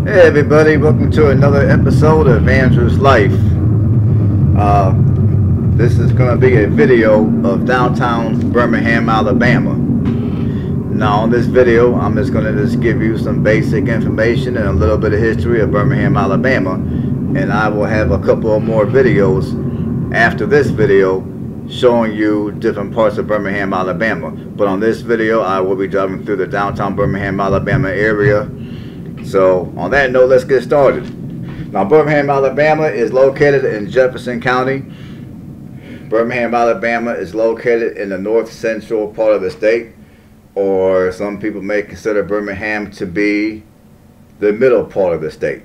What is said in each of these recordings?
Hey everybody, welcome to another episode of Andrew's Life. This is going to be a video of downtown Birmingham, Alabama. Now on this video, I'm just going to give you some basic information and a little bit of history of Birmingham, Alabama. And I will have a couple of more videos after this video showing you different parts of Birmingham, Alabama. But on this video, I will be driving through the downtown Birmingham, Alabama area. So on that note, let's get started. Now Birmingham, Alabama is located in Jefferson County. Birmingham, Alabama is located in the north central part of the state, or some people may consider Birmingham to be the middle part of the state.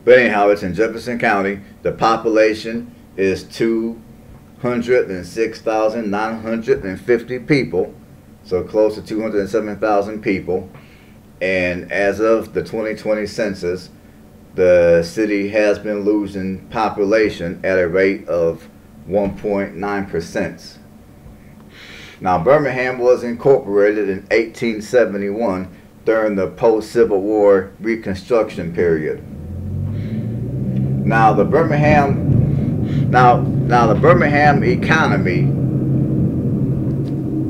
But anyhow, it's in Jefferson County. The population is 206,950 people. So close to 207,000 people, and as of the 2020 census, the city has been losing population at a rate of 1.9%. Now Birmingham was incorporated in 1871 during the post-Civil War Reconstruction period. Now the Birmingham economy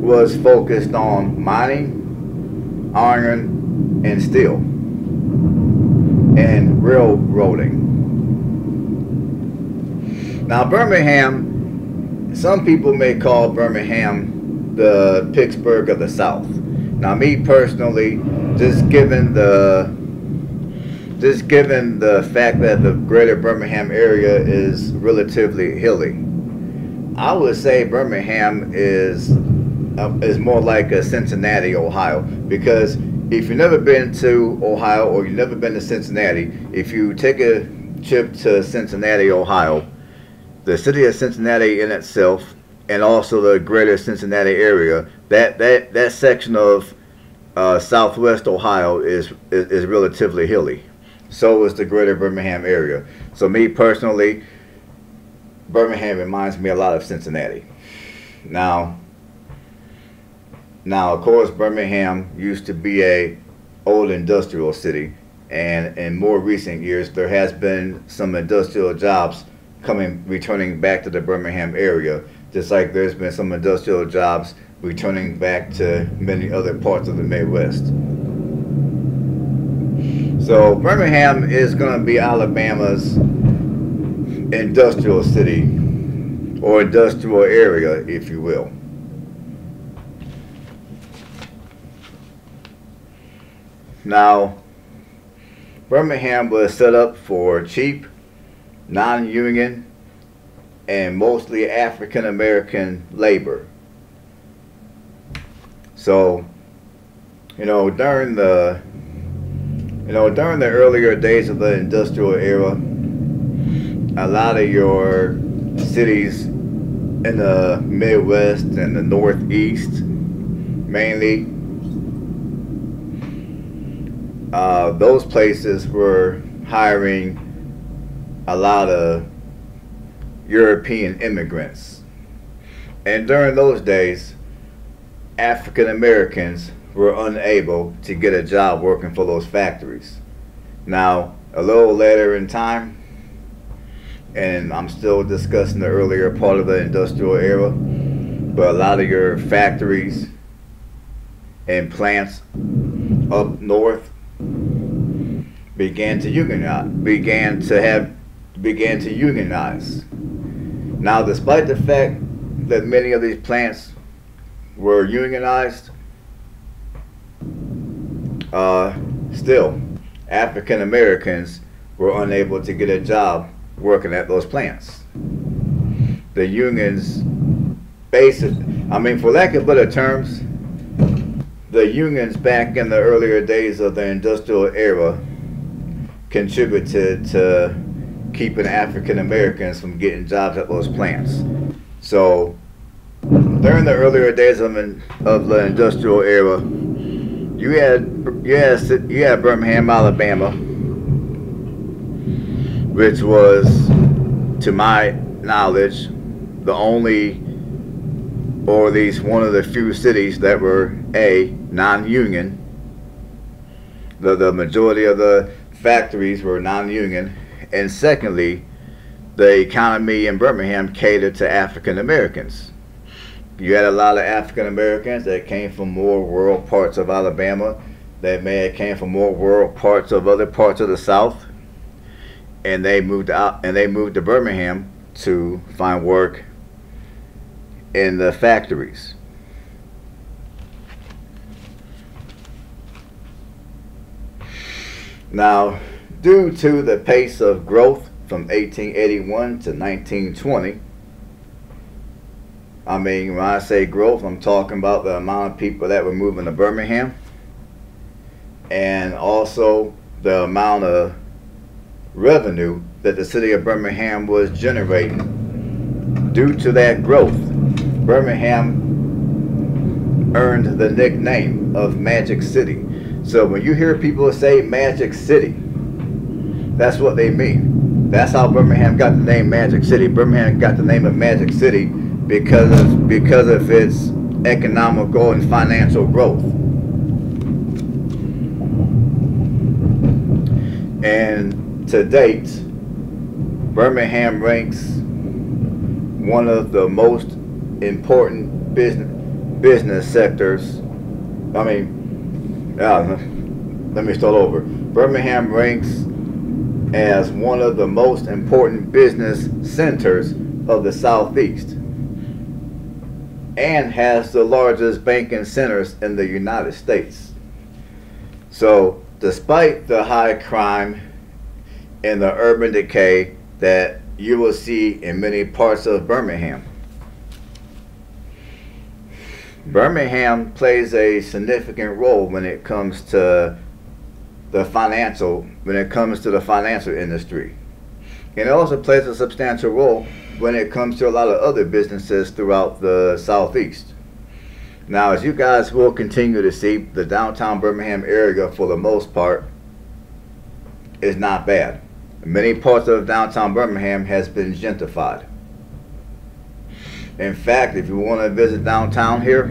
was focused on mining, iron, and steel, and railroading. Now Birmingham, some people may call Birmingham the Pittsburgh of the South. Now me personally, just given the fact that the greater Birmingham area is relatively hilly, I would say Birmingham is more like a Cincinnati, Ohio, because if you've never been to Ohio or you've never been to Cincinnati, if you take a trip to Cincinnati, Ohio, the city of Cincinnati in itself, and also the greater Cincinnati area, that section of southwest Ohio is relatively hilly. So is the greater Birmingham area. So me personally, Birmingham reminds me a lot of Cincinnati. Now, of course, Birmingham used to be a old industrial city, and in more recent years, there has been some industrial jobs returning back to the Birmingham area, just like there's been some industrial jobs returning back to many other parts of the Midwest. So Birmingham is going to be Alabama's industrial city, or industrial area, if you will. Now, Birmingham was set up for cheap, non-union, and mostly African American labor. So, during the earlier days of the industrial era, a lot of your cities in the Midwest and the Northeast, mainly, those places were hiring a lot of European immigrants. And during those days, African Americans were unable to get a job working for those factories. Now, a little later in time, and I'm still discussing the earlier part of the industrial era, but a lot of your factories and plants up north began to unionize. Now, despite the fact that many of these plants were unionized, still African Americans were unable to get a job working at those plants. The unions, for lack of better terms, the unions back in the earlier days of the industrial era contributed to keeping African Americans from getting jobs at those plants. So during the earlier days of the industrial era, you had Birmingham, Alabama, which was, to my knowledge, the only, or at least one of the few cities that were non-union. The majority of the factories were non-union, and secondly, the economy in Birmingham catered to African Americans. You had a lot of African Americans that came from more rural parts of Alabama, that may have came from more rural parts of other parts of the South, and they moved out, and they moved to Birmingham to find work in the factories. Now, due to the pace of growth from 1881 to 1920, I mean, when I say growth, I'm talking about the amount of people that were moving to Birmingham, and also the amount of revenue that the city of Birmingham was generating. Due to that growth, Birmingham earned the nickname of Magic City. So when you hear people say Magic City, that's what they mean. That's how Birmingham got the name Magic City. Birmingham got the name of Magic City because of its economical and financial growth. And to date, Birmingham ranks one of the most important business sectors. I mean, let me start over. Birmingham ranks as one of the most important business centers of the Southeast, and has the largest banking centers in the United States. So despite the high crime and the urban decay that you will see in many parts of Birmingham, Birmingham plays a significant role when it comes to the financial industry. And it also plays a substantial role when it comes to a lot of other businesses throughout the Southeast. Now, as you guys will continue to see, the downtown Birmingham area, for the most part, is not bad. Many parts of downtown Birmingham has been gentrified. In fact, if you want to visit downtown here,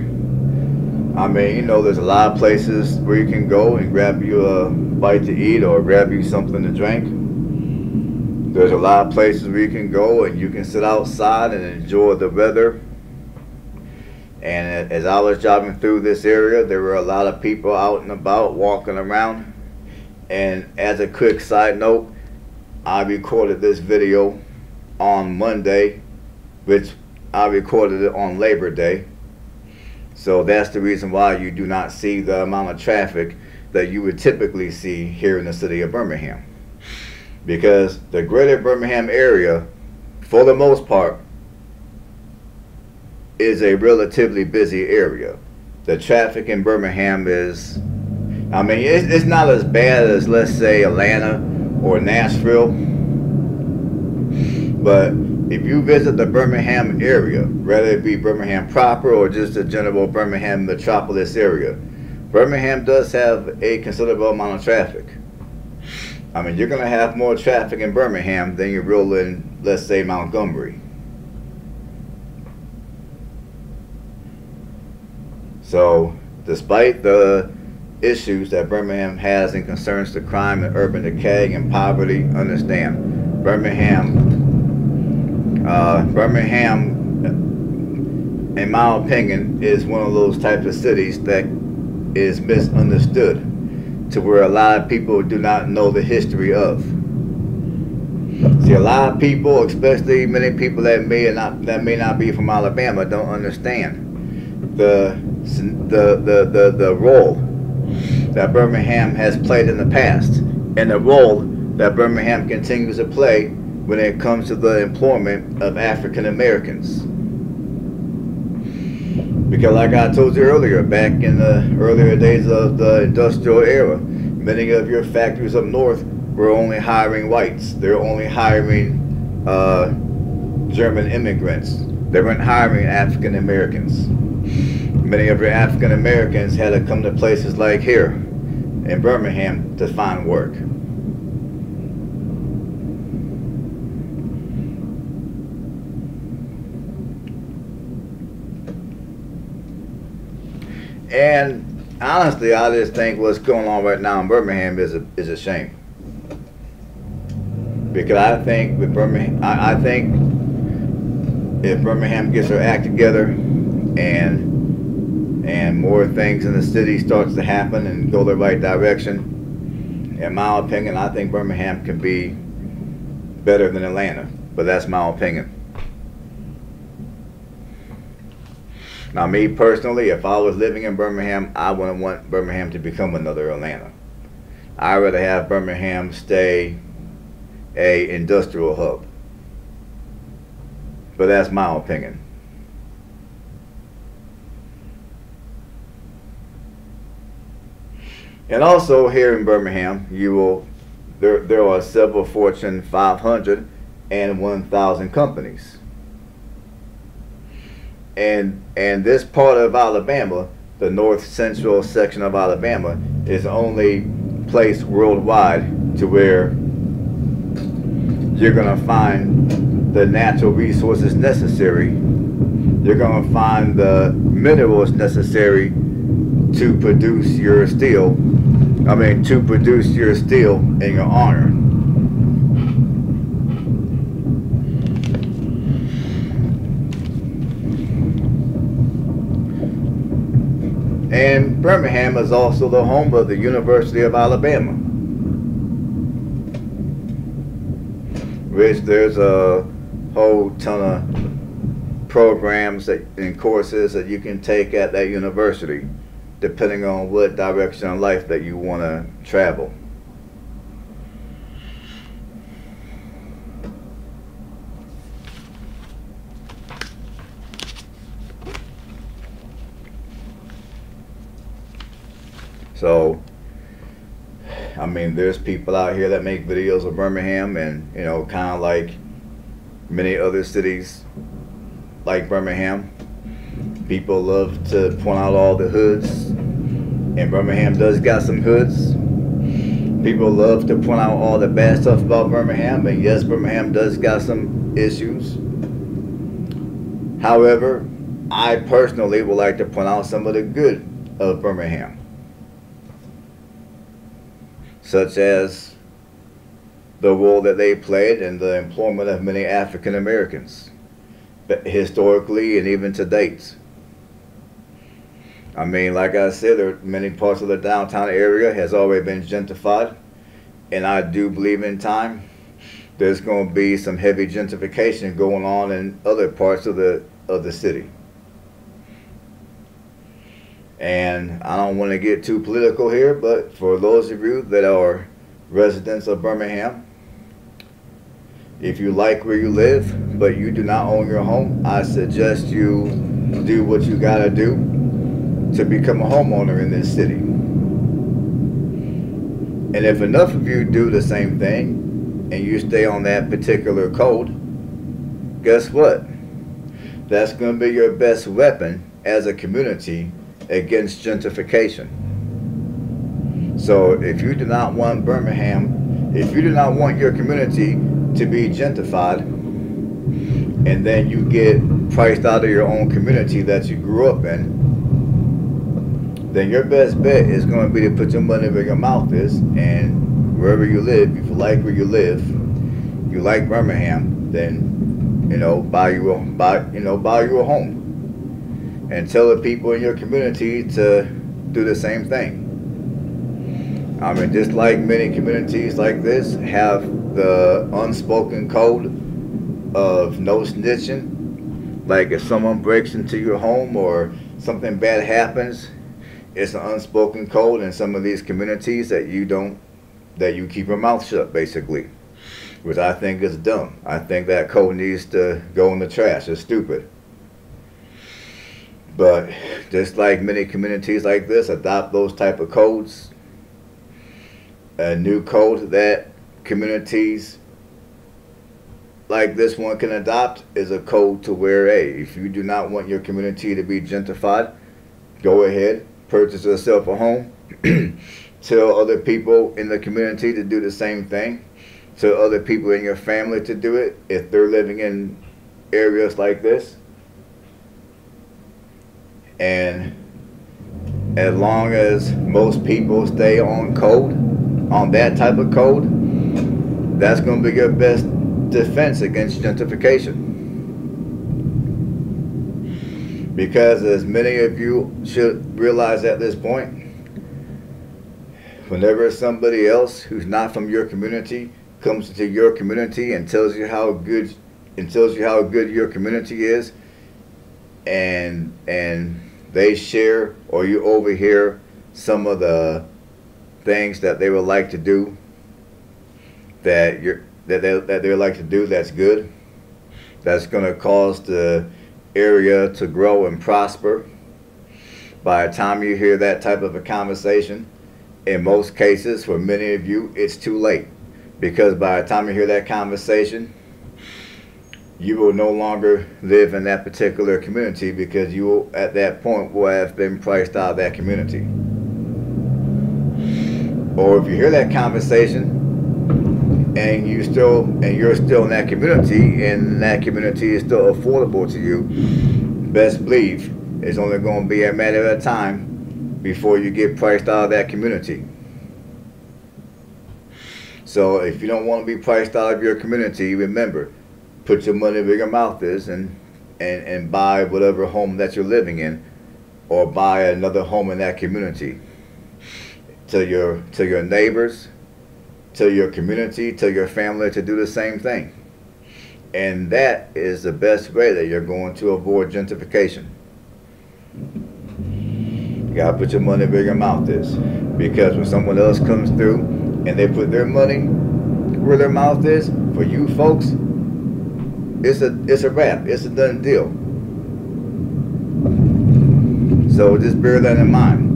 I mean, you know, there's a lot of places where you can go and grab you a bite to eat or grab you something to drink. There's a lot of places where you can go and you can sit outside and enjoy the weather. And as I was driving through this area, there were a lot of people out and about walking around. And as a quick side note, I recorded this video on Monday, which I recorded it on Labor Day. So that's the reason why you do not see the amount of traffic that you would typically see here in the city of Birmingham. Because the greater Birmingham area, for the most part, is a relatively busy area. The traffic in Birmingham is, I mean, it's not as bad as, let's say, Atlanta or Nashville. But if you visit the Birmingham area, whether it be Birmingham proper or just the general Birmingham metropolis area, Birmingham does have a considerable amount of traffic. I mean, you're going to have more traffic in Birmingham than you will in, let's say, Montgomery. So, despite the issues that Birmingham has in concerns to crime and urban decay and poverty, understand, Birmingham, in my opinion, is one of those types of cities that is misunderstood, to where a lot of people do not know the history of. See, a lot of people, especially many people that may not be from Alabama, don't understand the role that Birmingham has played in the past, and the role that Birmingham continues to play when it comes to the employment of African Americans. Because like I told you earlier, back in the earlier days of the industrial era, many of your factories up north were only hiring whites. They were only hiring German immigrants. They weren't hiring African Americans. Many of your African Americans had to come to places like here in Birmingham to find work. And honestly, I just think what's going on right now in Birmingham is a shame. Because I think with Birmingham, I think if Birmingham gets her act together and more things in the city starts to happen and go the right direction, in my opinion, I think Birmingham can be better than Atlanta. But that's my opinion. Now, me personally, if I was living in Birmingham, I wouldn't want Birmingham to become another Atlanta. I'd rather have Birmingham stay a industrial hub. But that's my opinion. And also here in Birmingham, there are several Fortune 500 and 1,000 companies. And this part of Alabama, the north central section of Alabama, is the only place worldwide to where you're going to find the natural resources necessary. You're going to find the minerals necessary to produce your steel. To produce your steel in your honor. And Birmingham is also the home of the University of Alabama, which there's a whole ton of programs and courses that you can take at that university, depending on what direction in life that you want to travel. So, there's people out here that make videos of Birmingham, and kind of like many other cities like Birmingham, people love to point out all the hoods, and Birmingham does got some hoods. People love to point out all the bad stuff about Birmingham, and yes, Birmingham does got some issues. However, I personally would like to point out some of the good of Birmingham, such as the role that they played in the employment of many African Americans, historically and even to date. Like I said, there are many parts of the downtown area has already been gentrified, and I do believe in time there's going to be some heavy gentrification going on in other parts of the city. And I don't want to get too political here, but for those of you that are residents of Birmingham, if you like where you live, but you do not own your home, I suggest you do what you gotta do to become a homeowner in this city. And if enough of you do the same thing, and you stay on that particular code, guess what? That's going to be your best weapon as a community against gentrification. So if you do not want Birmingham, if you do not want your community to be gentrified, and then you get priced out of your own community that you grew up in, then your best bet is going to be to put your money where your mouth is, and wherever you live, if you like where you live, you like Birmingham, then buy you a home. And tell the people in your community to do the same thing. Just like many communities like this have the unspoken code of no snitching. Like if someone breaks into your home or something bad happens, it's an unspoken code in some of these communities that you keep your mouth shut, basically. Which I think is dumb. I think that code needs to go in the trash. It's stupid. But just like many communities like this adopt those type of codes, a new code that communities like this one can adopt is a code to where, hey, if you do not want your community to be gentrified, go ahead, purchase yourself a home, tell other people in the community to do the same thing, tell other people in your family to do it if they're living in areas like this. And as long as most people stay on code, on that type of code, that's going to be your best defense against gentrification. Because as many of you should realize at this point, whenever somebody else who's not from your community comes into your community and tells you how good your community is, and they share or you overhear some of the things that they would like to do that they like to do that's good, that's going to cause the area to grow and prosper. By the time you hear that type of a conversation, in most cases, for many of you, it's too late. Because by the time you hear that conversation, you will no longer live in that particular community, because you will, at that point, will have been priced out of that community. Or if you hear that conversation and you're still in that community, and that community is still affordable to you, best believe it's only going to be a matter of time before you get priced out of that community. So if you don't want to be priced out of your community, remember, put your money where your mouth is, and buy whatever home that you're living in, or buy another home in that community. Tell your neighbors, tell your community, tell your family to do the same thing. And that is the best way that you're going to avoid gentrification. You gotta put your money where your mouth is, because when someone else comes through and they put their money where their mouth is, for you folks, it's a wrap. It's a done deal. So just bear that in mind.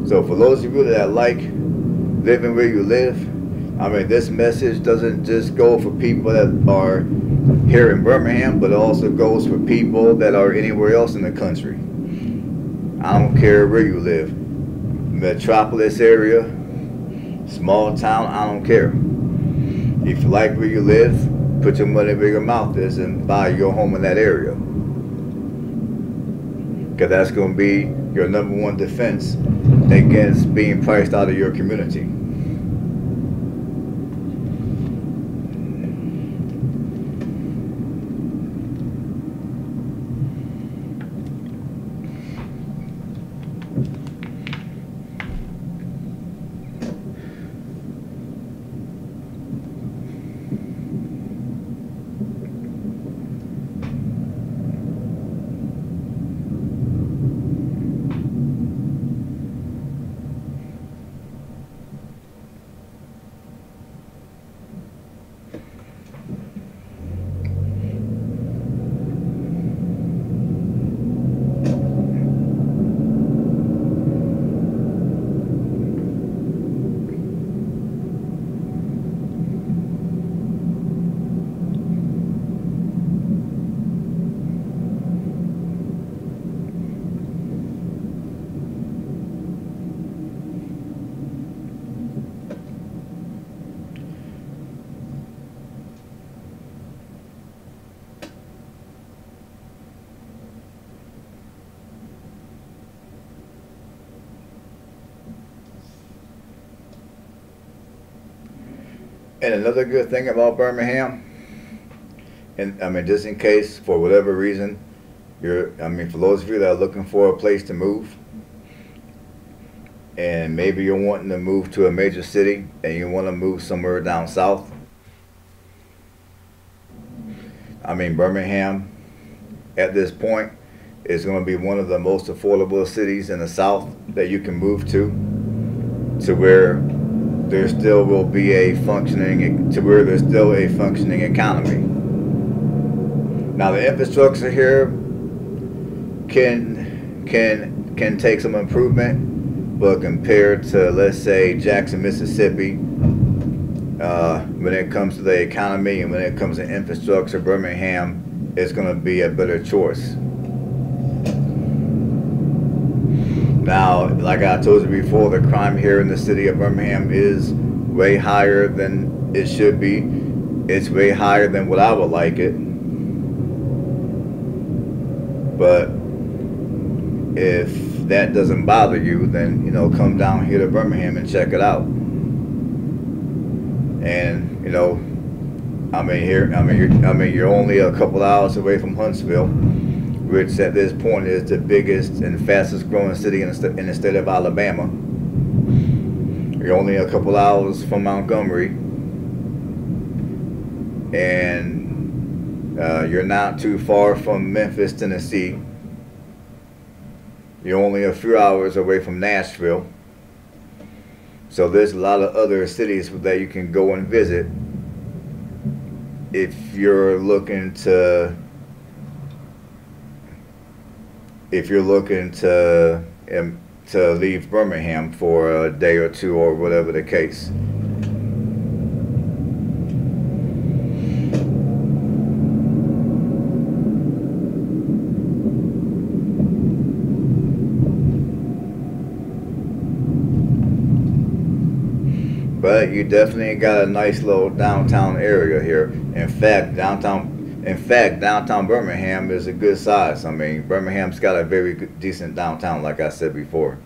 So for those of you that like living where you live, I mean, this message doesn't just go for people that are here in Birmingham, but it also goes for people that are anywhere else in the country. I don't care where you live. Metropolis area, small town, I don't care. If you like where you live, put your money where your mouth is and buy your home in that area. Because that's going to be your #1 defense against being priced out of your community. And another good thing about Birmingham, and I mean, just in case for whatever reason for those of you that are looking for a place to move, and maybe you're wanting to move to a major city and you want to move somewhere down south, I mean, Birmingham at this point is going to be one of the most affordable cities in the South that you can move to where there still will be a functioning economy. Now the infrastructure here can take some improvement, but compared to, let's say, Jackson, Mississippi, when it comes to the economy and when it comes to infrastructure, Birmingham is going to be a better choice. Now, like I told you before, the crime here in the city of Birmingham is way higher than it should be. It's way higher than what I would like it. But if that doesn't bother you, then, you know, come down here to Birmingham and check it out. And, you know, you're only a couple hours away from Huntsville, which at this point is the biggest and fastest growing city in the state of Alabama. You're only a couple hours from Montgomery, and you're not too far from Memphis, Tennessee. You're only a few hours away from Nashville. So there's a lot of other cities that you can go and visit if you're looking to leave Birmingham for a day or two, or whatever the case. But you definitely got a nice little downtown area here. In fact, downtown Birmingham is a good size. I mean, Birmingham's got a very good, decent downtown, like I said before.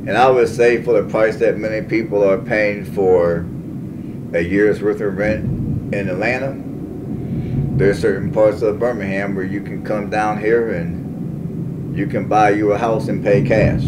And I would say, for the price that many people are paying for a year's worth of rent in Atlanta, there's certain parts of Birmingham where you can come down here and you can buy you a house and pay cash.